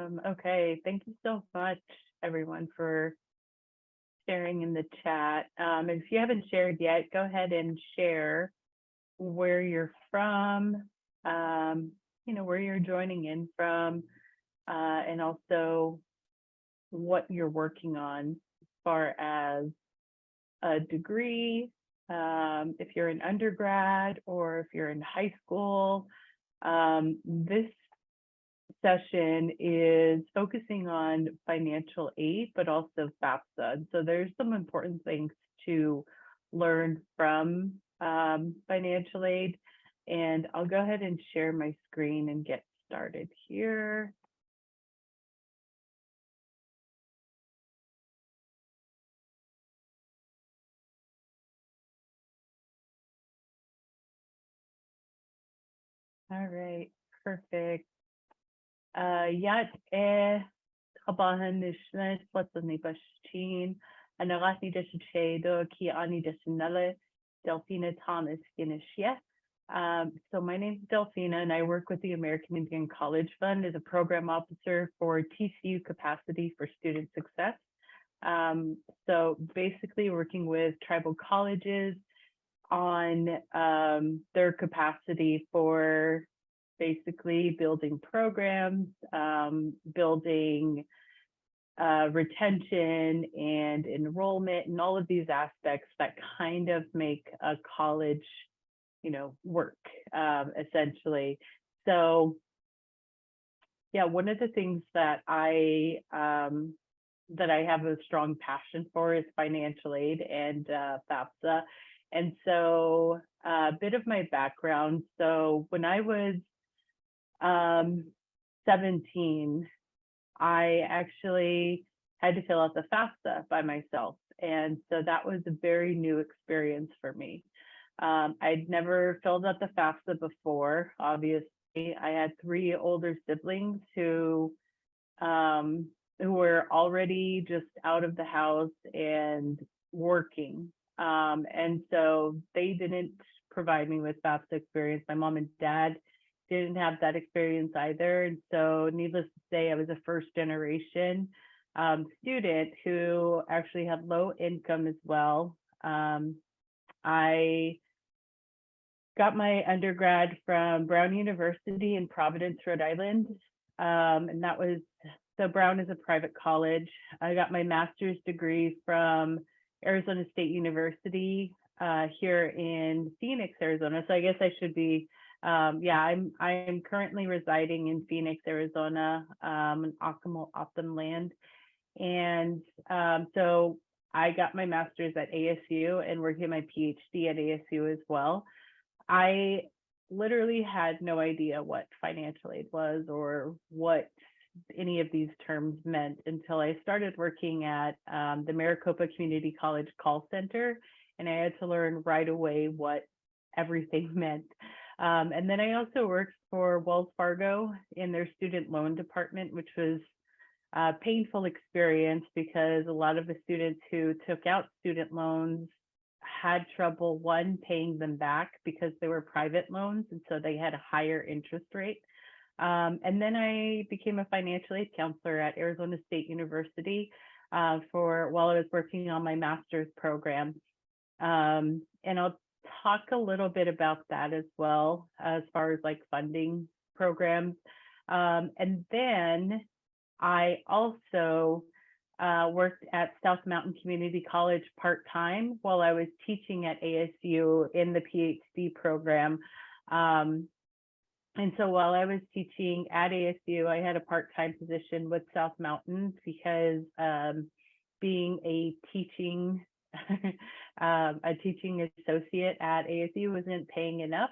Awesome. Okay, thank you so much, everyone, for sharing in the chat. If you haven't shared yet, go ahead and share where you're from, where you're joining in from, and also what you're working on as far as a degree, if you're an undergrad or if you're in high school. This session is focusing on financial aid, but also FAFSA. And so there's some important things to learn from financial aid. And I'll go ahead and share my screen and get started here. All right, perfect. Yat خباهن نشنت بطني بشتين أنا غاتي دش شيدو كي أني دش نلا Delphina Thomas Ginishia. So my name is Delphina and I work with the American Indian College Fund as a program officer for TCU Capacity for Student Success. So basically working with tribal colleges on their capacity for basically building programs, building retention and enrollment and all of these aspects that kind of make a college, work essentially. So yeah, one of the things that I have a strong passion for is financial aid and FAFSA. And so a bit of my background. So when I was 17, I actually had to fill out the FAFSA by myself. And so that was a very new experience for me. I'd never filled out the FAFSA before. Obviously, I had 3 older siblings who were already just out of the house and working. And so they didn't provide me with FAFSA experience. My mom and dad didn't have that experience either. And so needless to say, I was a first generation student who actually had low income as well. I got my undergrad from Brown University in Providence, Rhode Island. And that was, so Brown is a private college. I got my master's degree from Arizona State University here in Phoenix, Arizona. So I guess I should be, I'm currently residing in Phoenix, Arizona, in Optum land. And so I got my master's at ASU and working my PhD at ASU as well. I literally had no idea what financial aid was or what any of these terms meant until I started working at the Maricopa Community College call center, and I had to learn right away what everything meant. And then I also worked for Wells Fargo in their student loan department, which was a painful experience because a lot of the students who took out student loans had trouble, one, paying them back because they were private loans, and so they had a higher interest rate. And then I became a financial aid counselor at Arizona State University while I was working on my master's program. And I'll talk a little bit about that as well, as far as like funding programs. And then I also worked at South Mountain Community College part-time while I was teaching at ASU in the PhD program. And so while I was teaching at ASU, I had a part-time position with South Mountain because being a teaching associate at ASU wasn't paying enough.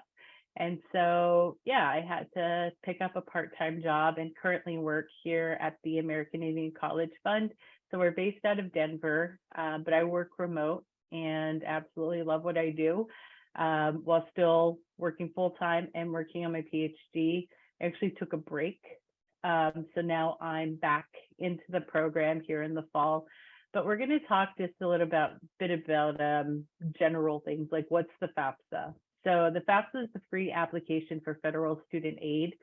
And so, yeah, I had to pick up a part-time job and currently work here at the American Indian College Fund. So we're based out of Denver, but I work remote and absolutely love what I do while still working full-time and working on my PhD. I actually took a break. So now I'm back into the program here in the fall. But we're going to talk just a little bit about general things like what's the FAFSA. So the FAFSA is the free application for federal student aid,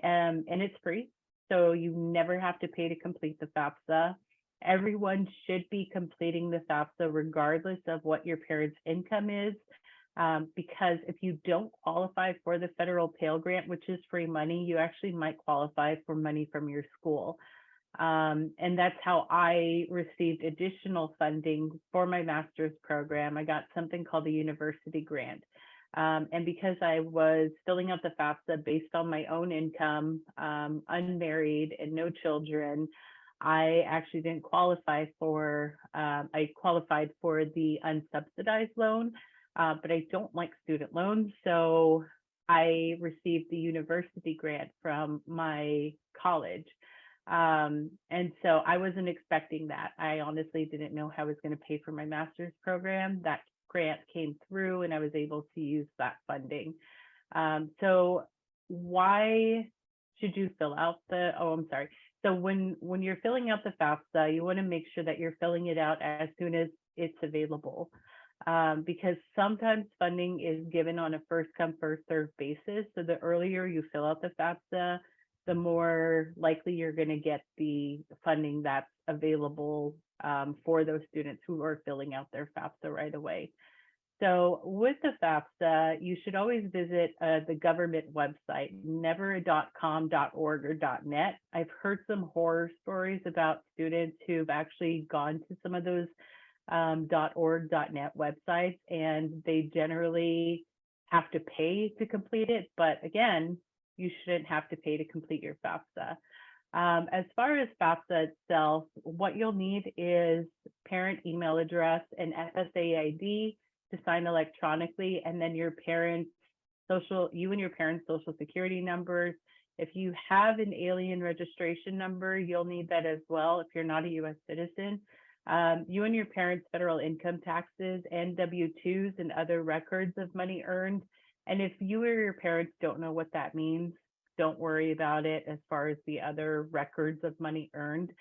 and it's free. so you never have to pay to complete the FAFSA. Everyone should be completing the FAFSA regardless of what your parents' income is, because if you don't qualify for the federal Pell Grant, which is free money, you actually might qualify for money from your school. And that's how I received additional funding for my master's program. I got something called the university grant. And because I was filling out the FAFSA based on my own income, unmarried and no children, I actually didn't qualify for, I qualified for the unsubsidized loan, but I don't like student loans. So I received the university grant from my college. And so I wasn't expecting that. I honestly didn't know how I was going to pay for my master's program. That grant came through and I was able to use that funding. So why should you fill out the, So when you're filling out the FAFSA, you want to make sure that you're filling it out as soon as it's available. Because sometimes funding is given on a first come, first served basis. So the earlier you fill out the FAFSA, the more likely you're going to get the funding that's available for those students who are filling out their FAFSA right away. So with the FAFSA, you should always visit the government website, never.com, .org, or .net. I've heard some horror stories about students who've actually gone to some of those .org, .net websites, and they generally have to pay to complete it. But again, you shouldn't have to pay to complete your FAFSA. As far as FAFSA itself, what you'll need is parent email address and FSA ID to sign electronically, and then your parents' you and your parents' social security numbers. If you have an alien registration number, you'll need that as well if you're not a U.S. citizen. You and your parents' federal income taxes and W-2s and other records of money earned. And if you or your parents don't know what that means, don't worry about it as far as the other records of money earned.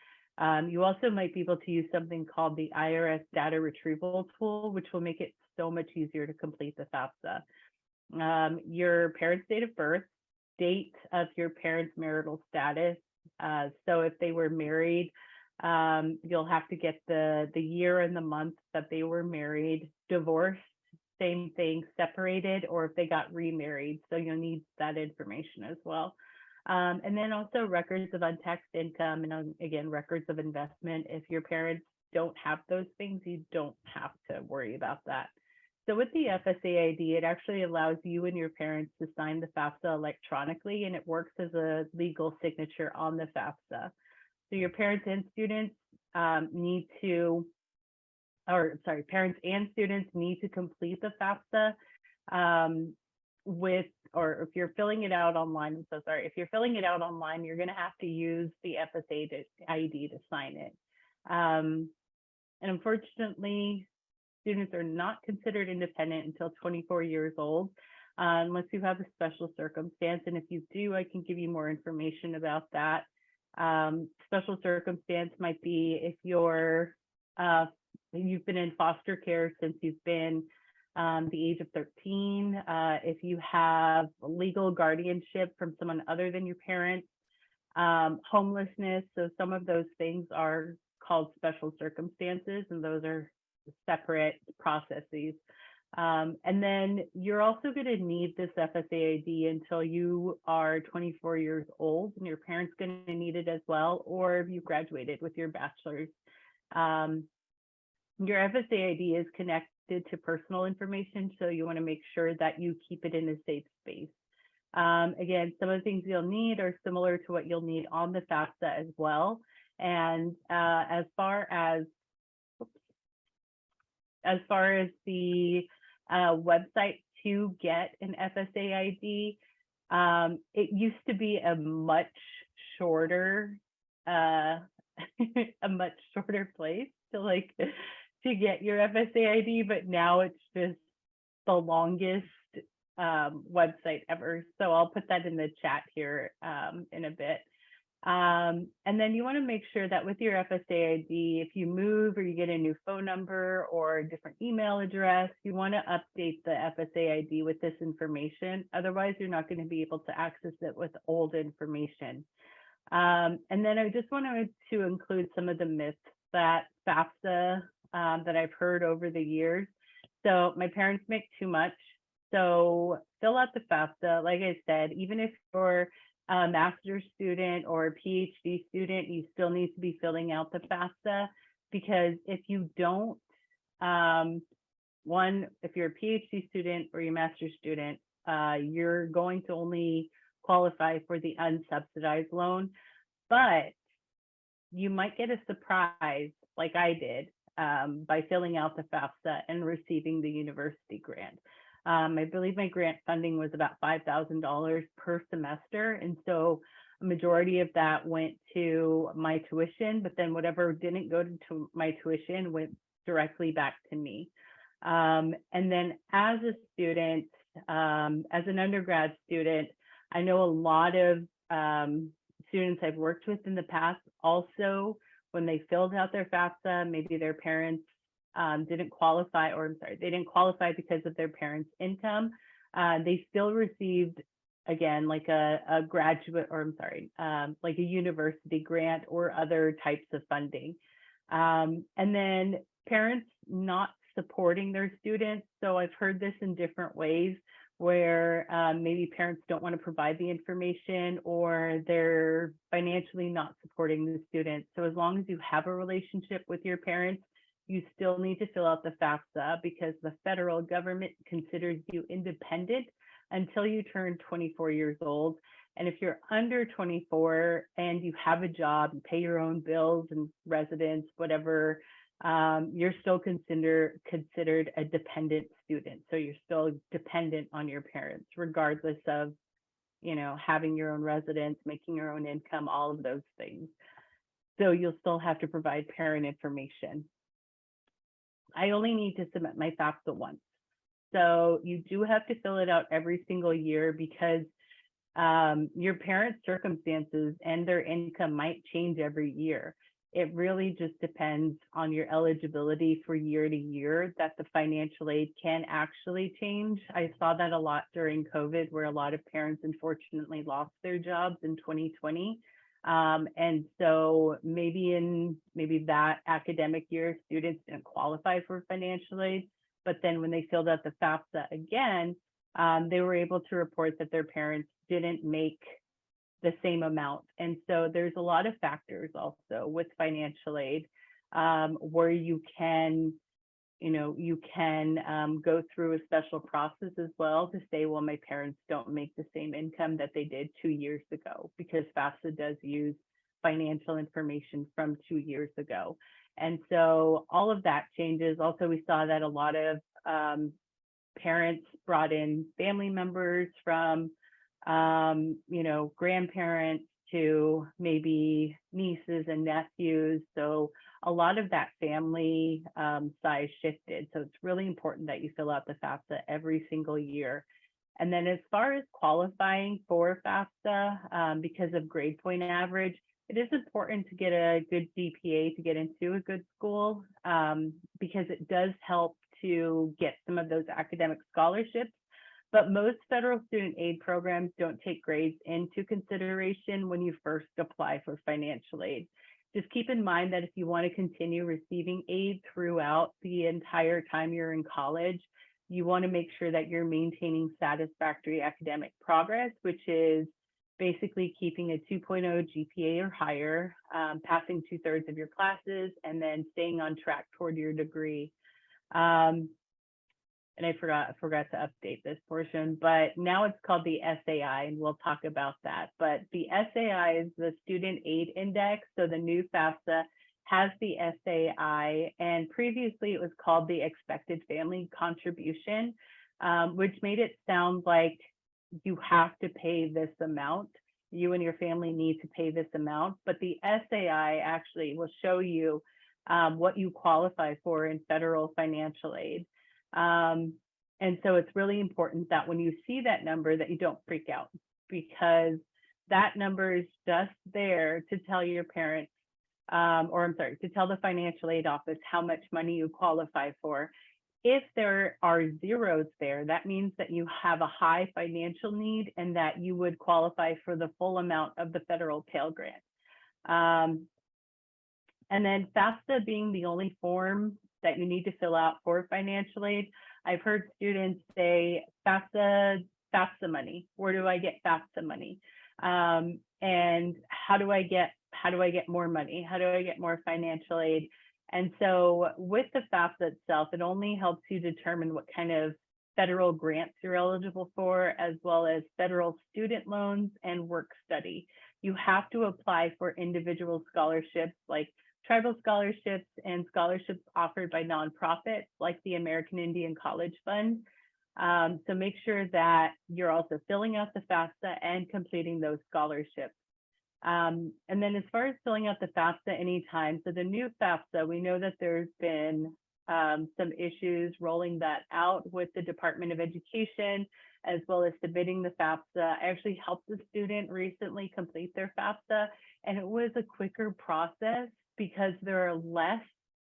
You also might be able to use something called the IRS data retrieval tool, which will make it so much easier to complete the FAFSA. Your parents' date of birth, date of your parents' marital status. So if they were married, you'll have to get the year and the month that they were married. Divorced, same thing, separated, or if they got remarried. So you'll need that information as well. And then also records of untaxed income, and again, records of investment. If your parents don't have those things, you don't have to worry about that. So with the FSA ID, it actually allows you and your parents to sign the FAFSA electronically, and it works as a legal signature on the FAFSA. So your parents and students parents and students need to complete the FAFSA or if you're filling it out online, if you're filling it out online, you're going to have to use the FSA ID to sign it. And unfortunately, students are not considered independent until 24 years old, unless you have a special circumstance. And if you do, I can give you more information about that. Special circumstance might be if you've been in foster care since you've been the age of 13, if you have legal guardianship from someone other than your parents, homelessness. So some of those things are called special circumstances, and those are separate processes. And then you're also going to need this FSA ID until you are 24 years old, and your parents going to need it as well, or if you graduated with your bachelor's. Your FSA ID is connected to personal information, so you want to make sure that you keep it in a safe space. Again, some of the things you'll need are similar to what you'll need on the FAFSA as well. And as far as the website to get an FSA ID, it used to be a much shorter place to get your FSA ID, but now it's just the longest website ever. So I'll put that in the chat here in a bit. And then you want to make sure that with your FSA ID, if you move or you get a new phone number or a different email address, you want to update the FSA ID with this information. Otherwise, you're not going to be able to access it with old information. And then I just wanted to include some of the myths that FAFSA that I've heard over the years. So my parents make too much. So fill out the FAFSA. Like I said, even if you're a master's student or a PhD student, you still need to be filling out the FAFSA, because if you don't, one, if you're a PhD student or you're a master's student, you're going to only qualify for the unsubsidized loan, but you might get a surprise like I did by filling out the FAFSA and receiving the university grant. I believe my grant funding was about $5,000 per semester. And so a majority of that went to my tuition, but then whatever didn't go to my tuition went directly back to me. And then as a student, as an undergrad student, I know a lot of students I've worked with in the past also, when they filled out their FAFSA, maybe their parents didn't qualify, or I'm sorry, they didn't qualify because of their parents' income. They still received, again, like a graduate, or I'm sorry, like a university grant or other types of funding. And then parents not supporting their students. So I've heard this in different ways, where maybe parents don't want to provide the information, or they're financially not supporting the students. So as long as you have a relationship with your parents, you still need to fill out the FAFSA, because the federal government considers you independent until you turn 24 years old. And if you're under 24 and you have a job, you pay your own bills and residence, whatever, you're still considered a dependent student. So you're still dependent on your parents, regardless of, you know, having your own residence, making your own income, all of those things. So you'll still have to provide parent information. I only need to submit my FAFSA once. So you do have to fill it out every single year, because your parents' circumstances and their income might change every year. It really just depends on your eligibility for year to year, that the financial aid can actually change. I saw that a lot during COVID, where a lot of parents unfortunately lost their jobs in 2020. And so maybe that academic year, students didn't qualify for financial aid, but then when they filled out the FAFSA again, they were able to report that their parents didn't make the same amount. And so there's a lot of factors also with financial aid, where you can go through a special process as well to say, well, my parents don't make the same income that they did 2 years ago, because FAFSA does use financial information from 2 years ago. And so all of that changes. Also, we saw that a lot of parents brought in family members from grandparents to maybe nieces and nephews. So a lot of that family size shifted. So it's really important that you fill out the FAFSA every single year. And then as far as qualifying for FAFSA, because of grade point average, it is important to get a good GPA to get into a good school, because it does help to get some of those academic scholarships. But most federal student aid programs don't take grades into consideration when you first apply for financial aid. Just keep in mind that if you want to continue receiving aid throughout the entire time you're in college, you want to make sure that you're maintaining satisfactory academic progress, which is basically keeping a 2.0 GPA or higher, passing 2/3 of your classes, and then staying on track toward your degree. And I forgot to update this portion, but now it's called the SAI, and we'll talk about that. But the SAI is the Student Aid Index. So the new FAFSA has the SAI, and previously it was called the Expected Family Contribution, which made it sound like you have to pay this amount. You and your family need to pay this amount, but the SAI actually will show you what you qualify for in federal financial aid. And so it's really important that when you see that number that you don't freak out, because that number is just there to tell your parents, to tell the financial aid office how much money you qualify for. If there are zeros there, that means that you have a high financial need and that you would qualify for the full amount of the federal Pell Grant. And then FAFSA being the only form that you need to fill out for financial aid. I've heard students say FAFSA money. Where do I get FAFSA money? And how do I get more money? How do I get more financial aid? And so with the FAFSA itself, it only helps you determine what kind of federal grants you're eligible for, as well as federal student loans and work study. You have to apply for individual scholarships like tribal scholarships and scholarships offered by nonprofits like the American Indian College Fund. So make sure that you're also filling out the FAFSA and completing those scholarships. And then as far as filling out the FAFSA anytime, so the new FAFSA, we know that there's been some issues rolling that out with the Department of Education, as well as submitting the FAFSA. I actually helped a student recently complete their FAFSA, and it was a quicker process because there are less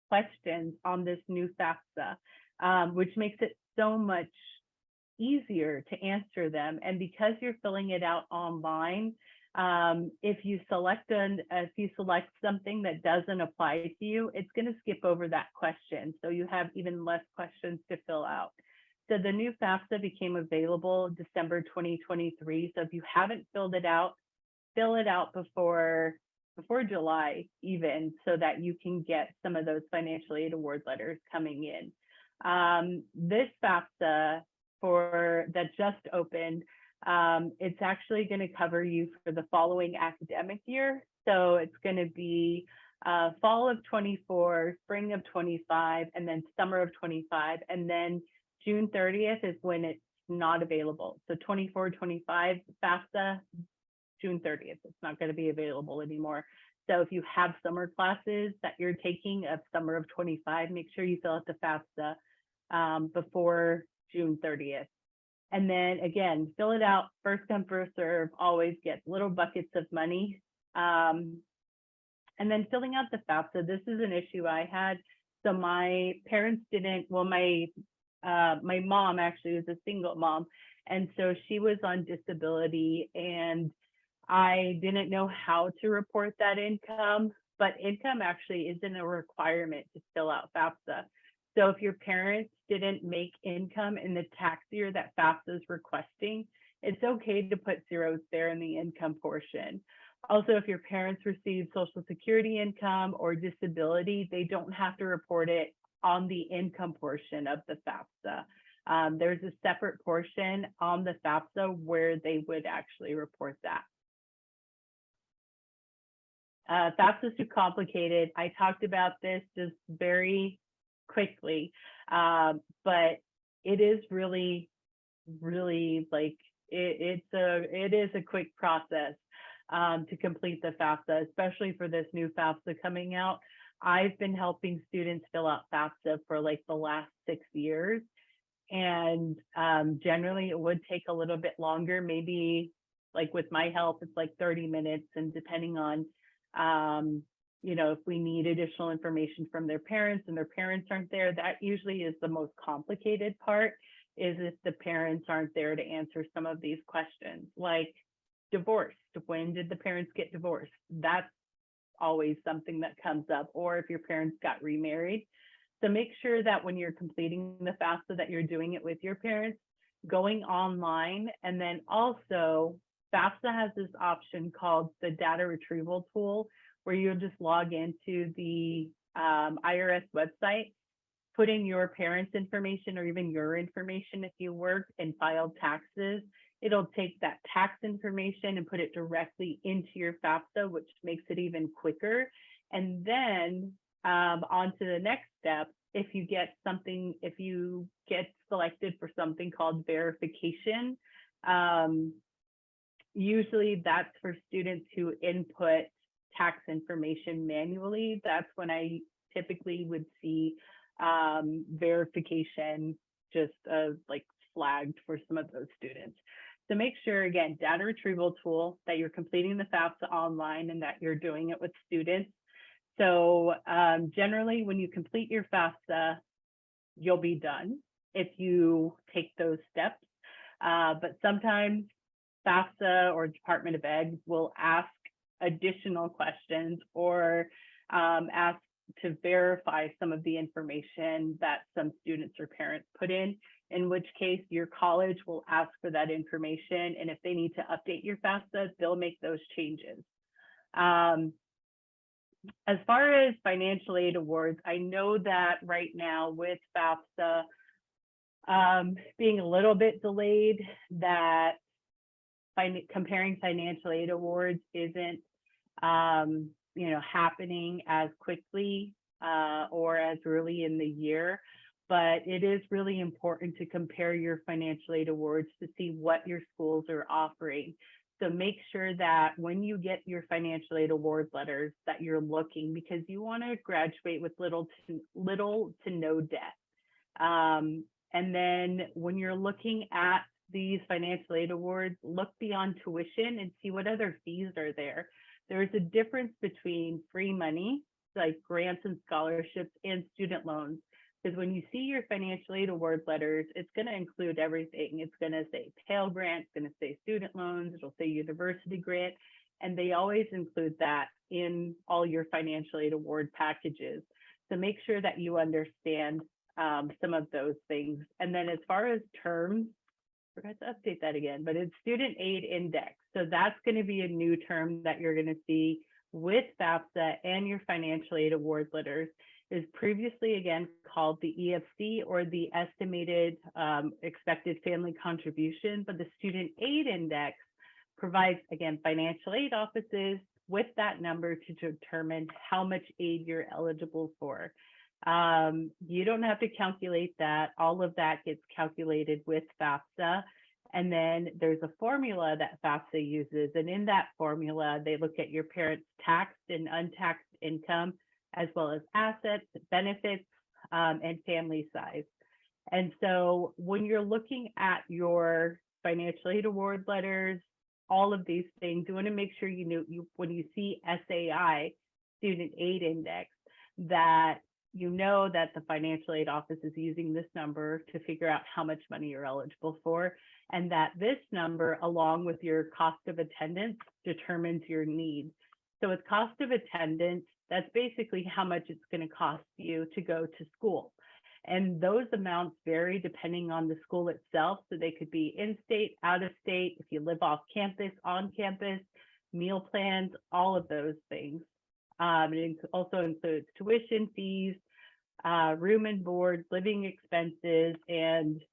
questions on this new FAFSA, which makes it so much easier to answer them. And because you're filling it out online, if you select something that doesn't apply to you, it's going to skip over that question. So you have even less questions to fill out. So the new FAFSA became available December 2023. So if you haven't filled it out, fill it out before July even, so that you can get some of those financial aid award letters coming in. This FAFSA that just opened, it's actually going to cover you for the following academic year. So it's going to be fall of 24, spring of 25, and then summer of 25. And then June 30th is when it's not available. So 24, 25 FAFSA, June 30th, it's not going to be available anymore. So if you have summer classes that you're taking of summer of 25, make sure you fill out the FAFSA before June 30th. And then again, fill it out, first come, first serve, always get little buckets of money. And then filling out the FAFSA, this is an issue I had. So my parents didn't, well, my mom actually was a single mom. And so she was on disability, and I didn't know how to report that income, but income actually isn't a requirement to fill out FAFSA. So if your parents didn't make income in the tax year that FAFSA is requesting, it's okay to put zeros there in the income portion. Also, if your parents receive Social Security income or disability, they don't have to report it on the income portion of the FAFSA. There's a separate portion on the FAFSA where they would actually report that. FAFSA is too complicated. I talked about this just very quickly, but it is really like it is a quick process to complete the FAFSA, especially for this new FAFSA coming out. I've been helping students fill out FAFSA for like the last 6 years, and generally it would take a little bit longer. Maybe like with my help, it's like 30 minutes, and depending on you know, if we need additional information from their parents and their parents aren't there, that usually is the most complicated part, is if the parents aren't there to answer some of these questions, like divorced. When did the parents get divorced? That's always something that comes up, or if your parents got remarried. So make sure that when you're completing the FAFSA that you're doing it with your parents, going online. And then also FAFSA has this option called the data retrieval tool, where you'll just log into the IRS website, put in your parents' information or even your information if you work and filed taxes. It'll take that tax information and put it directly into your FAFSA, which makes it even quicker. And then on to the next step, if you get selected for something called verification, usually that's for students who input tax information manually. That's when I typically would see verification just like flagged for some of those students. So make sure, again, data retrieval tool, that you're completing the FAFSA online and that you're doing it with students. So generally, when you complete your FAFSA, you'll be done if you take those steps. But sometimes FAFSA or Department of Ed will ask additional questions or ask to verify some of the information that some students or parents put in which case your college will ask for that information. And if they need to update your FAFSA, they'll make those changes. As far as financial aid awards, I know that right now with FAFSA being a little bit delayed, that comparing financial aid awards isn't happening as quickly or as early in the year, but it is really important to compare your financial aid awards to see what your schools are offering. So make sure that when you get your financial aid award letters that you're looking, because you want to graduate with little to no debt. And then when you're looking at these financial aid awards, look beyond tuition and see what other fees are there. There's a difference between free money, like grants and scholarships, and student loans. Because when you see your financial aid award letters, it's going to include everything. It's going to say Pell Grant, it's going to say student loans, it'll say university grant, and they always include that in all your financial aid award packages. So make sure that you understand some of those things. And then as far as terms, I forgot to update that again, but it's Student Aid Index. So that's going to be a new term that you're going to see with FAFSA and your financial aid award letters. Is previously again called the EFC, or the estimated expected family contribution, but the Student Aid Index provides, again, financial aid offices with that number to determine how much aid you're eligible for. You don't have to calculate that. All of that gets calculated with FAFSA. And then there's a formula that FAFSA uses. And in that formula, they look at your parents' taxed and untaxed income, as well as assets, benefits, and family size. And so when you're looking at your financial aid award letters, all of these things, you want to make sure you know when you see SAI, Student Aid Index, that you know that the financial aid office is using this number to figure out how much money you're eligible for, and that this number, along with your cost of attendance, determines your need. So with cost of attendance, that's basically how much it's going to cost you to go to school. And those amounts vary depending on the school itself. So they could be in-state, out-of-state, if you live off campus, on campus, meal plans, all of those things. It also includes tuition fees, room and board, living expenses, and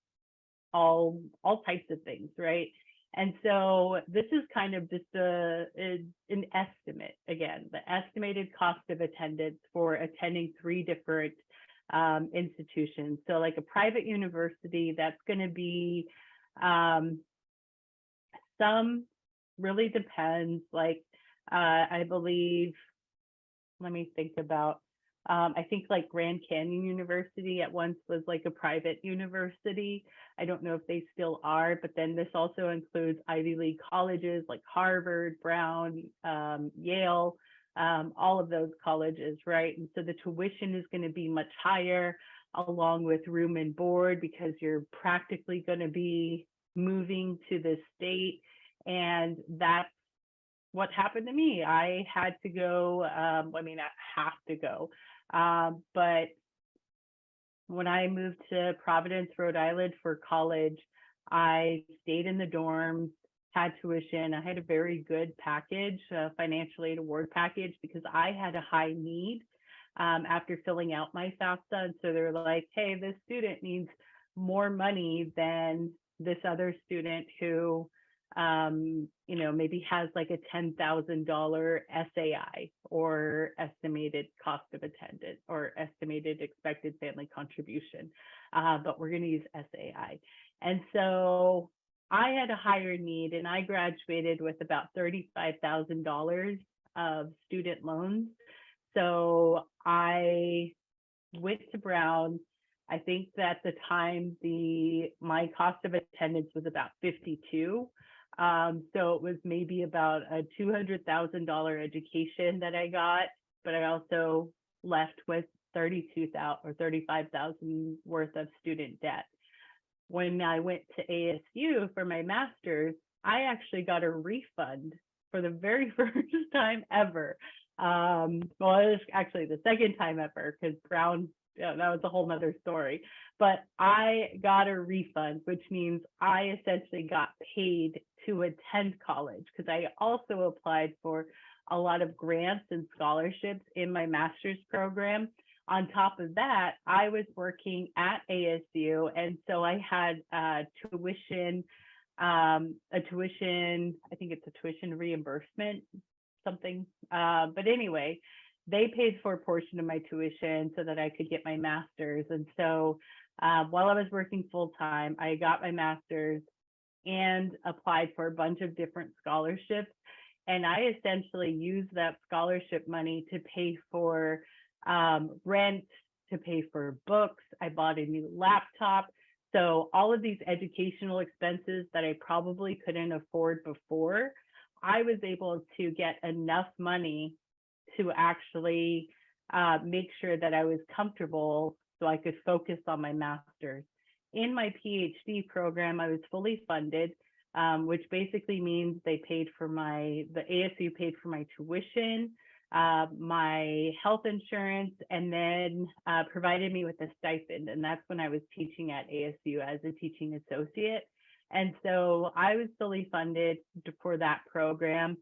all types of things, right? And so this is kind of just an estimate, again, the estimated cost of attendance for attending 3 different institutions. So like a private university, that's going to be, some really depends, like I believe, let me think about, I think like Grand Canyon University at once was like a private university. I don't know if they still are, but then this also includes Ivy League colleges like Harvard, Brown, Yale, all of those colleges, right? And so the tuition is going to be much higher, along with room and board, because you're practically going to be moving to the state. And that's what happened to me. I had to go, I mean, I have to go. But when I moved to Providence, Rhode Island for college, I stayed in the dorms, had tuition. I had a very good package, financial aid award package, because I had a high need after filling out my FAFSA. And so they're like, hey, this student needs more money than this other student who maybe has like a $10,000 SAI, or estimated cost of attendance, or estimated expected family contribution, but we're going to use SAI. And so I had a higher need, and I graduated with about $35,000 of student loans. So I went to Brown. I think that at the time my cost of attendance was about 52. So it was maybe about a $200,000 education that I got, but I also left with 32,000 or 35,000 worth of student debt. When I went to ASU for my master's, I actually got a refund for the very first time ever. Well, it was actually the second time ever, because Brown, that was a whole nother story. But I got a refund, which means I essentially got paid to attend college, because I also applied for a lot of grants and scholarships in my master's program. On top of that, I was working at ASU, and so I had tuition, I think it's a tuition reimbursement, something. But anyway, they paid for a portion of my tuition so that I could get my master's. And so while I was working full time, I got my master's and applied for a bunch of different scholarships. And I essentially used that scholarship money to pay for rent, to pay for books. I bought a new laptop. So all of these educational expenses that I probably couldn't afford before, I was able to get enough money to actually make sure that I was comfortable so I could focus on my master's. In my PhD program, I was fully funded, which basically means the ASU paid for my tuition, my health insurance, and then provided me with a stipend. And that's when I was teaching at ASU as a teaching associate. And so I was fully funded for that program.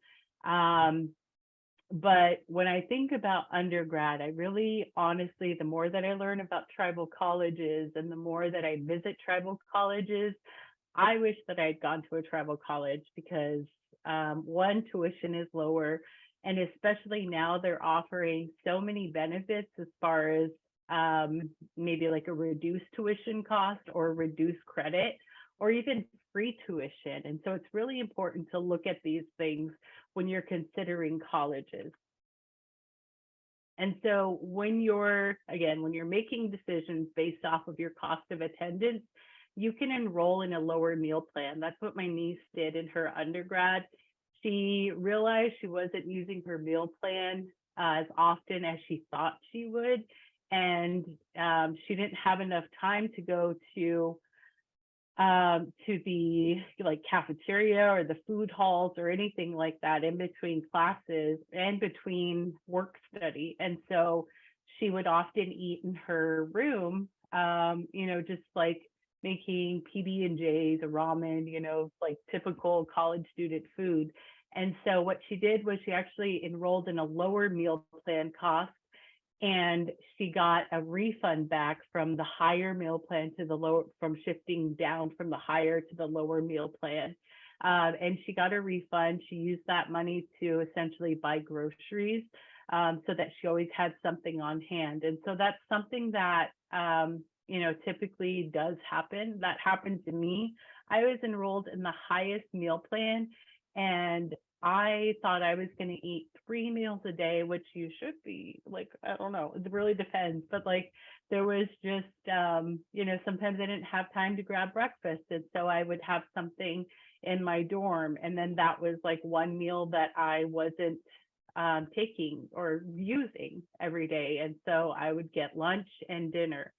But when I think about undergrad, I really, honestly, the more that I learn about tribal colleges and the more that I visit tribal colleges, I wish that I'd gone to a tribal college, because one, tuition is lower, and especially now they're offering so many benefits as far as maybe like a reduced tuition cost or reduced credit or even free tuition. And so it's really important to look at these things when you're considering colleges. And so when you're making decisions based off of your cost of attendance, you can enroll in a lower meal plan. That's what my niece did in her undergrad. She realized she wasn't using her meal plan as often as she thought she would. And she didn't have enough time to go to the cafeteria or the food halls or anything like that in between classes and between work study. And so she would often eat in her room, just like making PB&Js or ramen, like typical college student food. And so what she did was she actually enrolled in a lower meal plan cost, and she got a refund back from the higher meal plan to the lower, from shifting down from the higher to the lower meal plan. And she got a refund. She used that money to essentially buy groceries so that she always had something on hand. And so that's something that, typically does happen. That happened to me. I was enrolled in the highest meal plan, and I thought I was going to eat 3 meals a day, which you should be, like, I don't know, it really depends. But like, there was just, sometimes I didn't have time to grab breakfast. And so I would have something in my dorm. And then that was like one meal that I wasn't taking or using every day. And so I would get lunch and dinner.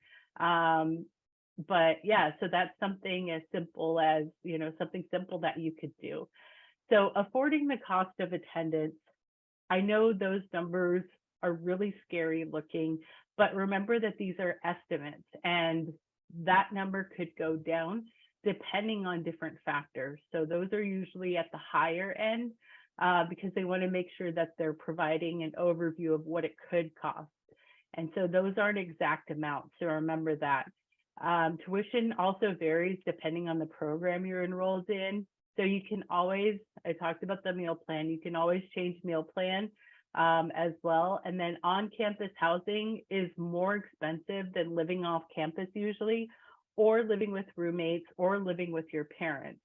But yeah, so that's something as simple as, something simple that you could do. So affording the cost of attendance, I know those numbers are really scary looking, but remember that these are estimates, and that number could go down depending on different factors. So those are usually at the higher end because they want to make sure that they're providing an overview of what it could cost. And so those aren't exact amounts, so remember that. Tuition also varies depending on the program you're enrolled in. So you can always, I talked about the meal plan, you can always change meal plan as well. And then on-campus housing is more expensive than living off campus usually, or living with roommates, or living with your parents.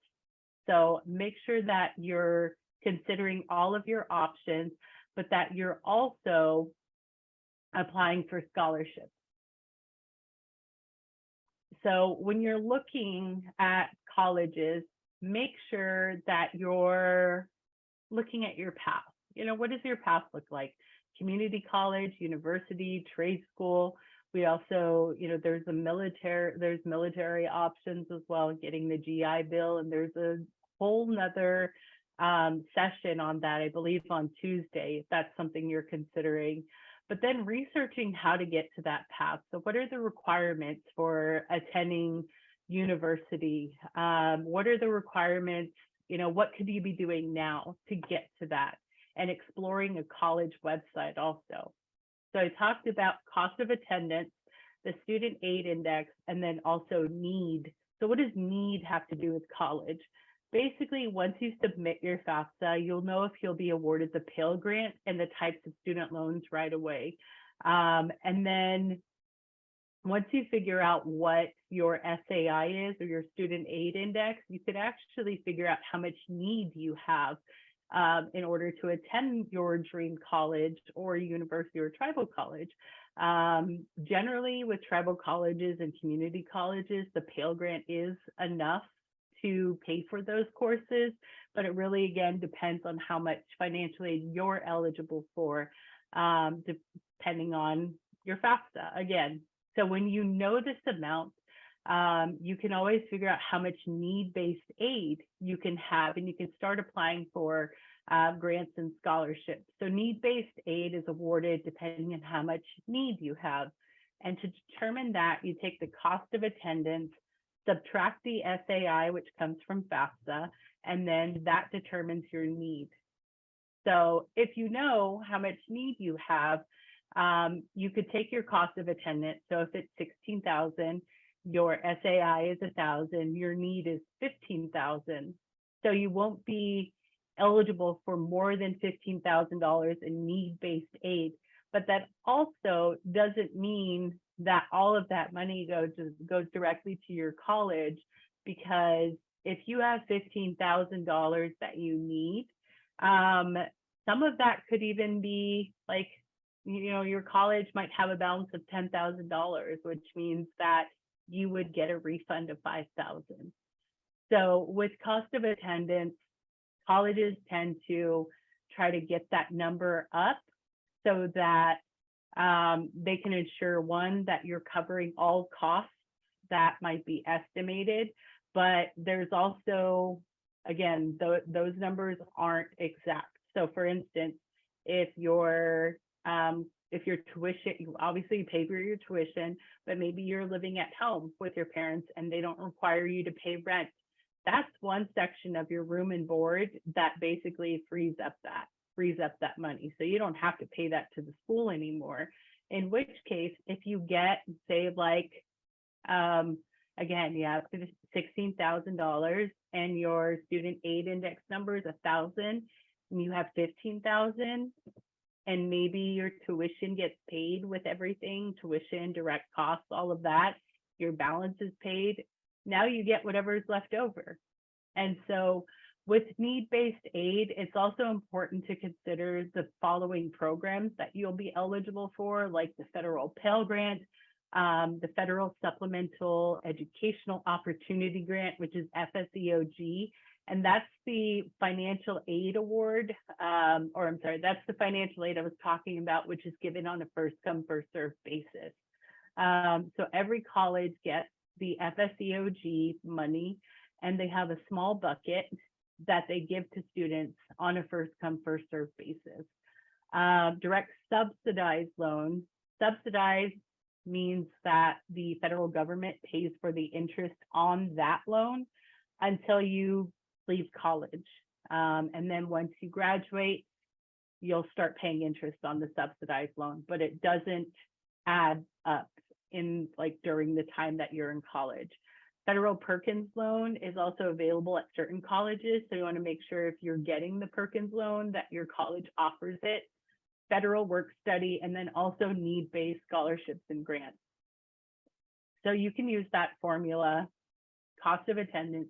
So make sure that you're considering all of your options, but that you're also applying for scholarships. So when you're looking at colleges, make sure that you're looking at your path. What does your path look like? community college, university, trade school. We also, there's military options as well, getting the GI Bill, and there's a whole nother session on that, I believe on Tuesday, if that's something you're considering. But then researching how to get to that path. So what are the requirements for attending university? What are the requirements? What could you be doing now to get to that? And exploring a college website also. So I talked about cost of attendance, the student aid index, and then also need. So what does need have to do with college? Basically, once you submit your FAFSA, you'll know if you'll be awarded the Pell Grant and the types of student loans right away. And then once you figure out what your SAI is, or your student aid index, you could actually figure out how much need you have in order to attend your dream college or university or tribal college. Generally, with tribal colleges and community colleges, the Pell Grant is enough to pay for those courses, but it really, again, depends on how much financial aid you're eligible for, depending on your FAFSA, again. So when you know this amount, you can always figure out how much need-based aid you can have, and you can start applying for grants and scholarships. So need-based aid is awarded depending on how much need you have. And to determine that, you take the cost of attendance, subtract the SAI, which comes from FAFSA, and then that determines your need. So if you know how much need you have, you could take your cost of attendance. So if it's 16,000, your SAI is 1,000, your need is 15,000. So you won't be eligible for more than $15,000 in need-based aid. But that also doesn't mean that all of that money goes directly to your college, because if you have $15,000 that you need, some of that could even be like, your college might have a balance of $10,000, which means that you would get a refund of $5,000. So with cost of attendance, colleges tend to try to get that number up so that they can ensure, one, that you're covering all costs that might be estimated, but there's also, again, those numbers aren't exact. So for instance, if your tuition, you obviously pay for your tuition, but maybe you're living at home with your parents and they don't require you to pay rent. That's one section of your room and board that basically frees up that money. So you don't have to pay that to the school anymore. In which case, if you get, say, like, again, you have $16,000 and your student aid index number is 1,000, and you have 15,000, and maybe your tuition gets paid with everything, tuition, direct costs, all of that, your balance is paid. Now you get whatever is left over. And so with need-based aid, it's also important to consider the following programs that you'll be eligible for, like the federal Pell Grant, the Federal Supplemental Educational Opportunity Grant, which is FSEOG, and that's the financial aid award, that's the financial aid I was talking about, which is given on a first come, first served basis. So every college gets the FSEOG money, and they have a small bucket that they give to students on a first come, first served basis. Direct subsidized loan. Subsidized means that the federal government pays for the interest on that loan until you leave college. And then once you graduate, you'll start paying interest on the subsidized loan, but it doesn't add up during the time that you're in college. Federal Perkins loan is also available at certain colleges, so you want to make sure if you're getting the Perkins loan that your college offers it. Federal work study, and then also need-based scholarships and grants. So you can use that formula, cost of attendance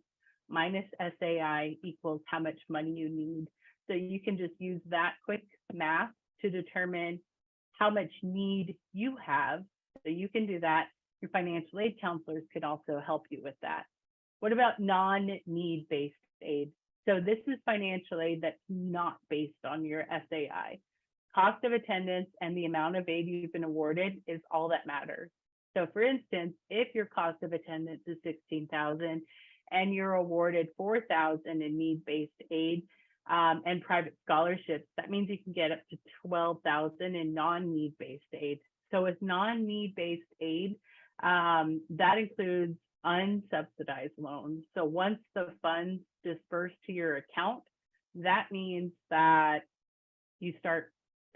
minus SAI equals how much money you need. So you can just use that quick math to determine how much need you have. So you can do that. Your financial aid counselors could also help you with that. What about non-need based aid? So this is financial aid that's not based on your SAI. Cost of attendance and the amount of aid you've been awarded is all that matters. So for instance, if your cost of attendance is $16,000 and you're awarded $4,000 in need-based aid and private scholarships, that means you can get up to $12,000 in non-need-based aid. So with non-need-based aid, that includes unsubsidized loans. So once the funds disperse to your account, that means that you start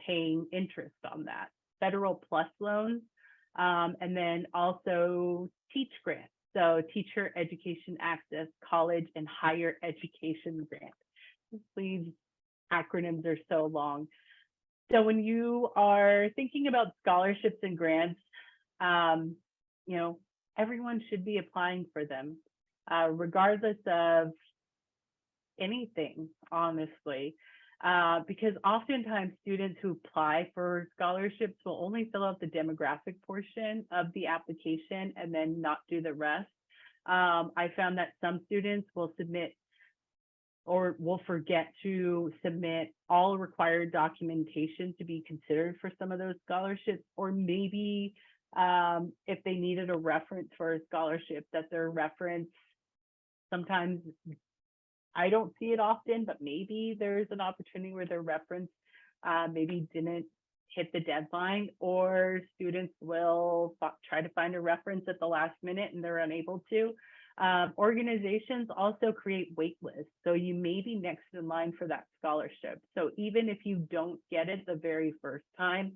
paying interest on that. Federal plus loans, and then also teach grants. So teacher education access, college and higher education grant. These acronyms are so long. So when you are thinking about scholarships and grants, you know, everyone should be applying for them, regardless of anything, honestly, because oftentimes students who apply for scholarships will only fill out the demographic portion of the application and then not do the rest. I found that some students will submit or will forget to submit all required documentation to be considered for some of those scholarships, or maybe if they needed a reference for a scholarship, that their reference, sometimes I don't see it often, but maybe there's an opportunity where their reference maybe didn't hit the deadline, or students will try to find a reference at the last minute and they're unable to. Organizations also create wait lists, so you may be next in line for that scholarship. So even if you don't get it the very first time,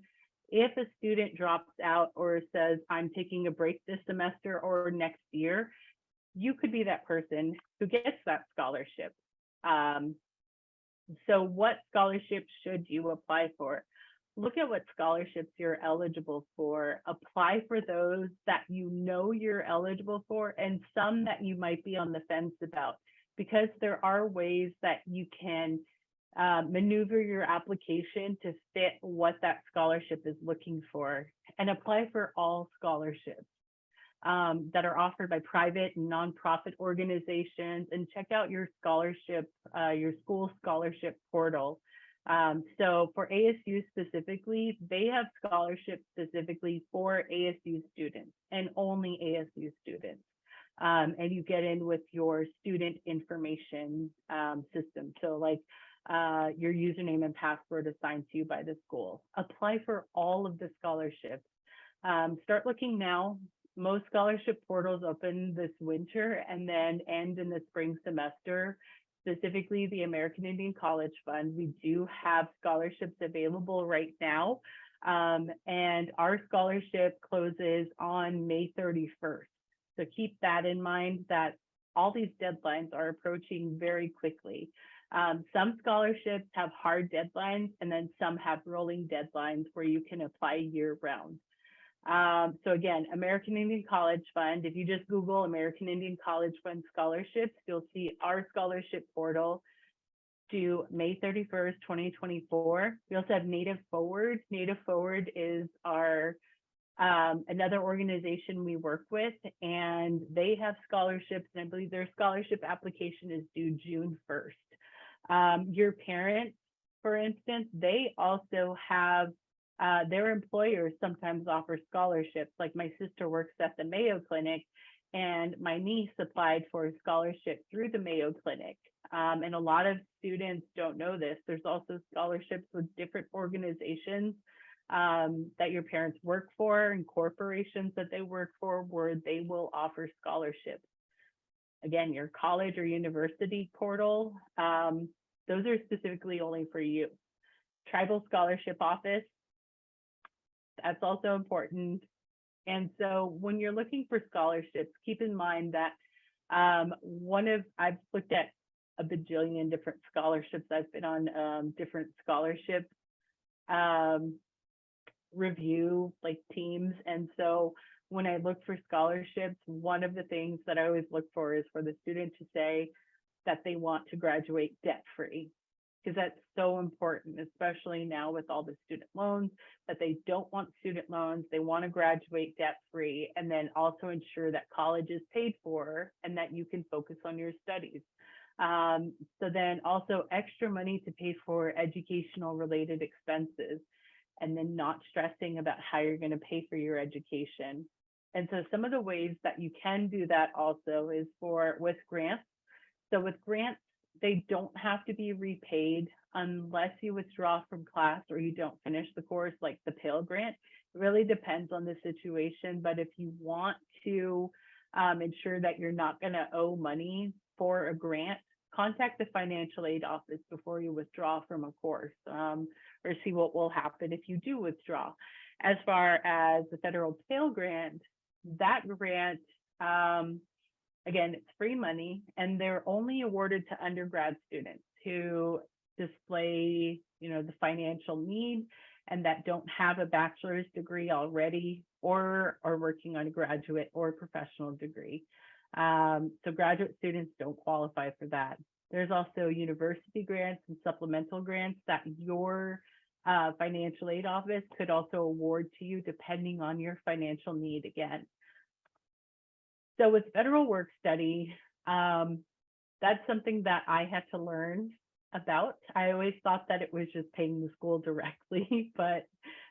if a student drops out or says, I'm taking a break this semester or next year, you could be that person who gets that scholarship. So what scholarships should you apply for? Look at what scholarships you're eligible for. Apply for those that you know you're eligible for, and some that you might be on the fence about, because there are ways that you can maneuver your application to fit what that scholarship is looking for, and apply for all scholarships that are offered by private and nonprofit organizations, and check out your scholarship, your school scholarship portal. So for ASU specifically, they have scholarships specifically for ASU students and only ASU students. And you get in with your student information system. So like your username and password assigned to you by the school. Apply for all of the scholarships. Start looking now. Most scholarship portals open this winter and then end in the spring semester. Specifically, the American Indian College Fund, we do have scholarships available right now. And our scholarship closes on May 31st. So keep that in mind, that all these deadlines are approaching very quickly. Some scholarships have hard deadlines, and then some have rolling deadlines where you can apply year round. So again, American Indian College Fund, if you just Google American Indian College Fund scholarships, you'll see our scholarship portal due May 31st, 2024. We also have Native Forward. Native Forward is our another organization we work with, and they have scholarships, and I believe their scholarship application is due June 1st. Your parents, for instance, they also have their employers sometimes offer scholarships. Like my sister works at the Mayo Clinic, and my niece applied for a scholarship through the Mayo Clinic. And a lot of students don't know this. There's also scholarships with different organizations that your parents work for, and corporations that they work for, where they will offer scholarships. Again, your college or university portal, those are specifically only for you. Tribal Scholarship Office, that's also important. And so when you're looking for scholarships, keep in mind that I've looked at a bajillion different scholarships. I've been on different scholarship review like teams. And so when I look for scholarships, one of the things that I always look for is for the student to say that they want to graduate debt-free, because that's so important, especially now with all the student loans, that they don't want student loans, they want to graduate debt-free, and then also ensure that college is paid for and that you can focus on your studies. So then also extra money to pay for educational related expenses, and then not stressing about how you're going to pay for your education. And so some of the ways that you can do that also is with grants. So with grants, they don't have to be repaid unless you withdraw from class or you don't finish the course, like the Pell Grant. It really depends on the situation, but if you want to ensure that you're not going to owe money for a grant, contact the financial aid office before you withdraw from a course, or see what will happen if you do withdraw. As far as the federal Pell Grant, that grant, again, it's free money, and they're only awarded to undergrad students who display, the financial need and that don't have a bachelor's degree already or are working on a graduate or professional degree. So graduate students don't qualify for that. There's also university grants and supplemental grants that your financial aid office could also award to you depending on your financial need again. So with federal work study, that's something that I had to learn about. I always thought that it was just paying the school directly, but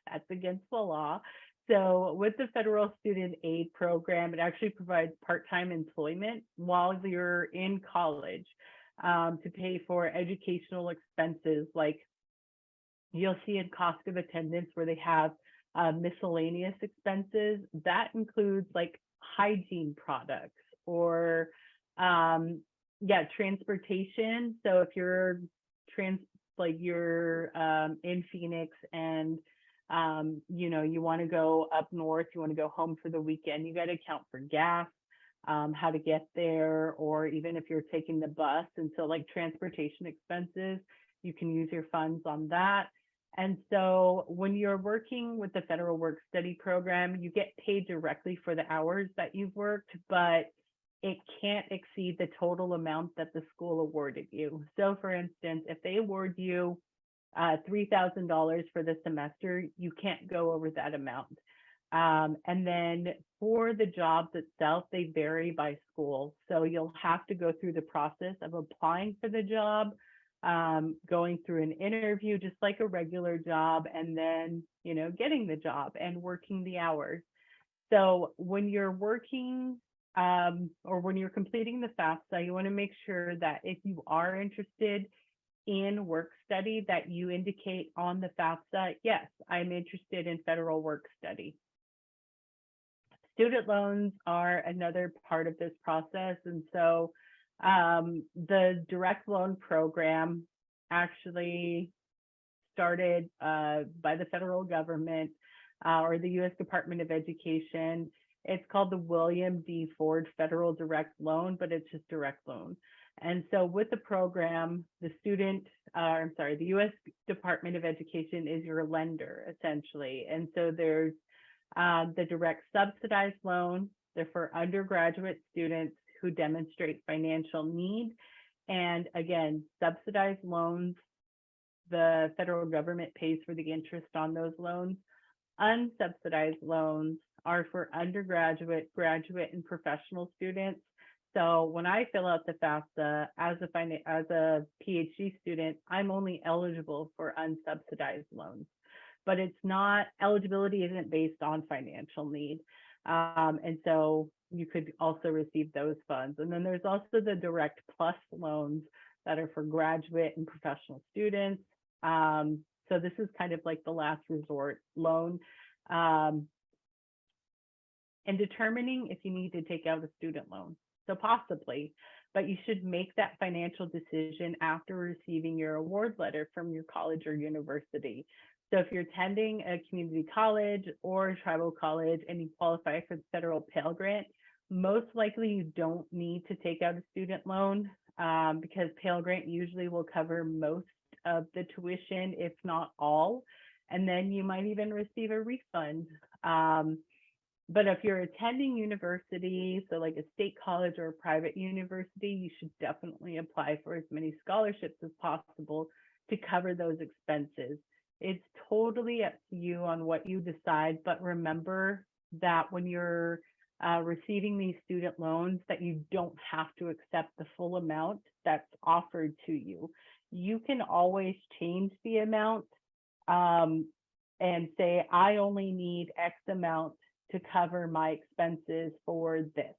that's against the law. So with the federal student aid program, it actually provides part-time employment while you're in college to pay for educational expenses. Like you'll see in cost of attendance where they have miscellaneous expenses. That includes like hygiene products or transportation. So if you're in Phoenix and you want to go up north, you want to go home for the weekend, you got to account for gas, how to get there, or even if you're taking the bus. And so like transportation expenses, you can use your funds on that. And so when you're working with the federal work study program, you get paid directly for the hours that you've worked, but it can't exceed the total amount that the school awarded you. So for instance, if they award you $3,000 for the semester, you can't go over that amount. And then for the jobs itself, they vary by school. So you'll have to go through the process of applying for the job, going through an interview, just like a regular job, and then, getting the job and working the hours. So when you're working or when you're completing the FAFSA, you want to make sure that if you are interested in work study, that you indicate on the FAFSA, yes, I'm interested in federal work study. Student loans are another part of this process. And so the direct loan program actually started by the federal government or the U.S. Department of Education. It's called the William D. Ford Federal Direct Loan, but it's just direct loan. And so with the program, the U.S. Department of Education is your lender, essentially. And so there's the direct subsidized loan. They're for undergraduate students who demonstrate financial need. And again, subsidized loans, the federal government pays for the interest on those loans. Unsubsidized loans are for undergraduate, graduate, and professional students. So when I fill out the FAFSA as a PhD student, I'm only eligible for unsubsidized loans, but it's not, eligibility isn't based on financial need. And so you could also receive those funds. And then there's also the Direct Plus loans that are for graduate and professional students. So this is kind of like the last resort loan. And determining if you need to take out a student loan. So possibly, but you should make that financial decision after receiving your award letter from your college or university. So if you're attending a community college or a tribal college and you qualify for the federal Pell Grant, most likely you don't need to take out a student loan because Pell Grant usually will cover most of the tuition, if not all, and then you might even receive a refund. But if you're attending university, so like a state college or a private university, you should definitely apply for as many scholarships as possible to cover those expenses. It's totally up to you on what you decide, but remember that when you're receiving these student loans, that you don't have to accept the full amount that's offered to you. You can always change the amount and say, I only need X amount to cover my expenses for this,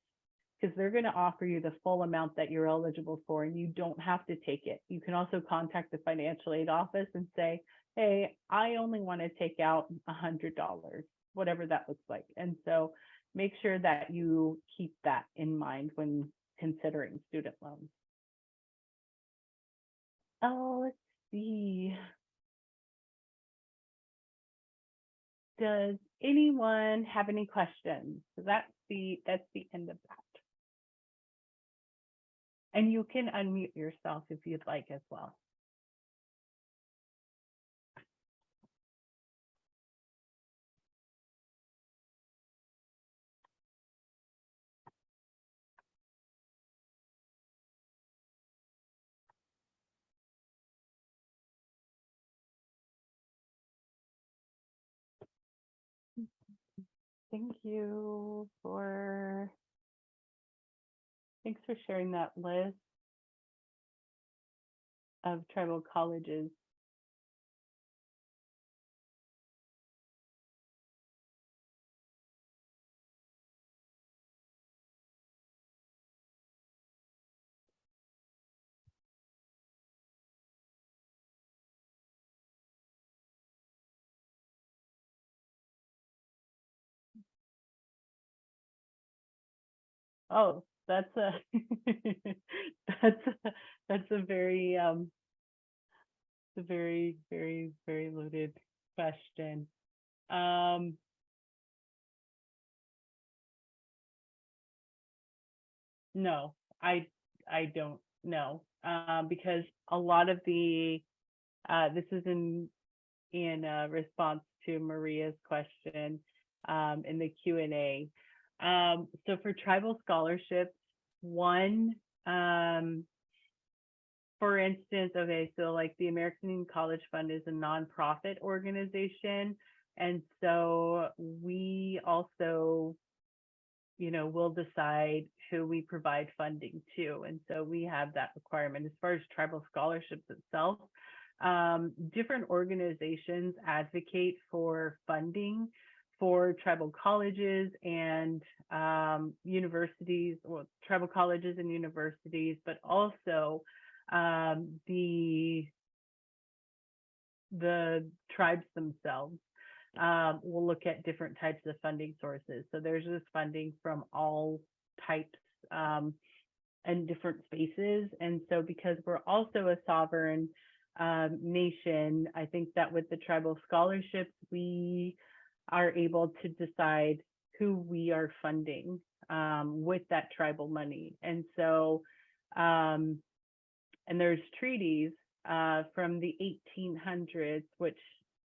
because they're going to offer you the full amount that you're eligible for, and you don't have to take it. You can also contact the financial aid office and say, hey, I only want to take out $100, whatever that looks like. And so make sure that you keep that in mind when considering student loans. Oh, let's see. Does anyone have any questions? So that's the end of that. And you can unmute yourself if you'd like as well. Thanks for sharing that list of tribal colleges. Oh, that's a that's a very very loaded question. No, I don't know, because a lot of the this is in response to Maria's question in the Q&A. So for tribal scholarships, one, for instance, okay, so like the American Indian College Fund is a nonprofit organization. And so we also, will decide who we provide funding to. And so we have that requirement. As far as tribal scholarships itself, different organizations advocate for funding for tribal colleges and universities, or tribal colleges and universities, but also the tribes themselves will look at different types of funding sources. So there's this funding from all types and different spaces. And so because we're also a sovereign nation, I think that with the tribal scholarships, we are able to decide who we are funding with that tribal money. And so, and there's treaties from the 1800s, which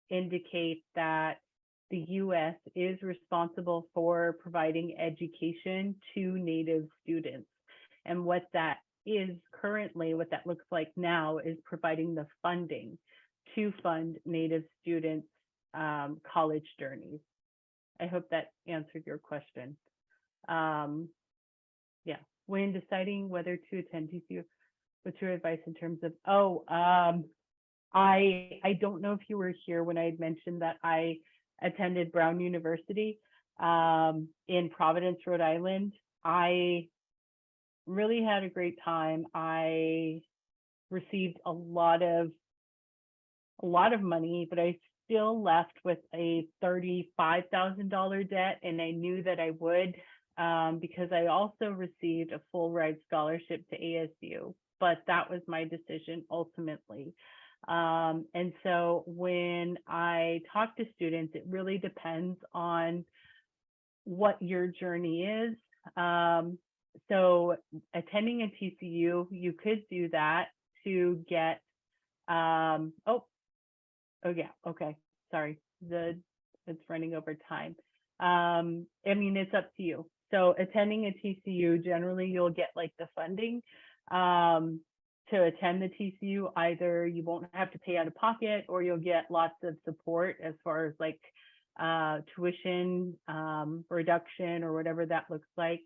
indicate that the U.S. is responsible for providing education to Native students. And what that is currently, what that looks like now, is providing the funding to fund Native students' college journeys. I hope that answered your question. Yeah, when deciding whether to attend TCU, what's your advice in terms of, I don't know if you were here when I had mentioned that I attended Brown University in Providence, Rhode Island. I really had a great time. I received a lot of money, but I still left with a $35,000 debt, and I knew that I would because I also received a full ride scholarship to ASU, but that was my decision ultimately. And so when I talk to students, it really depends on what your journey is. So attending a TCU, you could do that to get, oh yeah, okay, sorry, it's running over time. I mean, it's up to you. So attending a TCU, generally you'll get like the funding to attend the TCU. Either you won't have to pay out of pocket, or you'll get lots of support as far as like tuition reduction or whatever that looks like.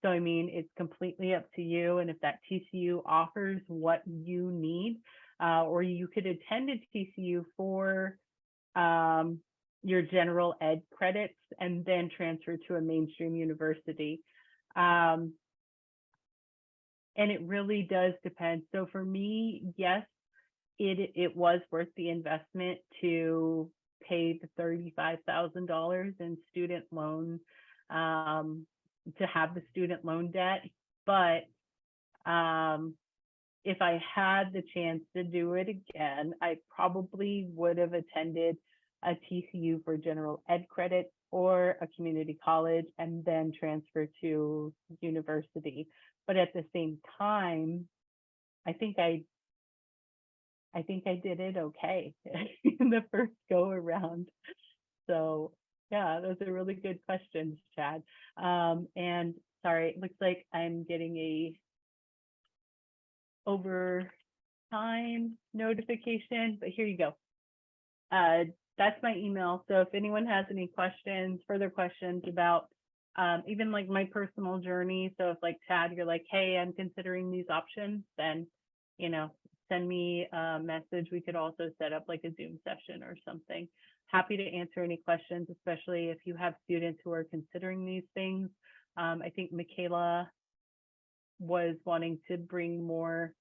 So, I mean, it's completely up to you. And if that TCU offers what you need, or you could attend a TCU for your general ed credits and then transfer to a mainstream university. And it really does depend. So for me, yes, it was worth the investment to pay the $35,000 in student loan, to have the student loan debt. But if I had the chance to do it again, I probably would have attended a TCU for general ed credit or a community college and then transfer to university. But at the same time, I think I did it okay in the first go around. So yeah, those are really good questions, Chad. And sorry, it looks like I'm getting a overtime notification, but here you go. That's my email. So if anyone has any questions, further questions about even like my personal journey. So if like Chad, you're like, hey, I'm considering these options, then, you know, send me a message. We could also set up like a Zoom session or something. Happy to answer any questions, especially if you have students who are considering these things. I think Michaela was wanting to bring more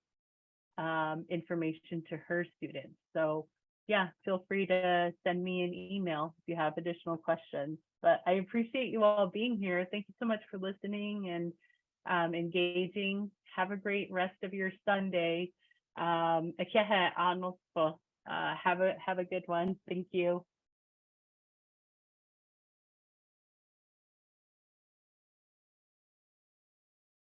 information to her students. So yeah, feel free to send me an email if you have additional questions. But I appreciate you all being here. Thank you so much for listening and engaging. Have a great rest of your Sunday. Have a good one. Thank you.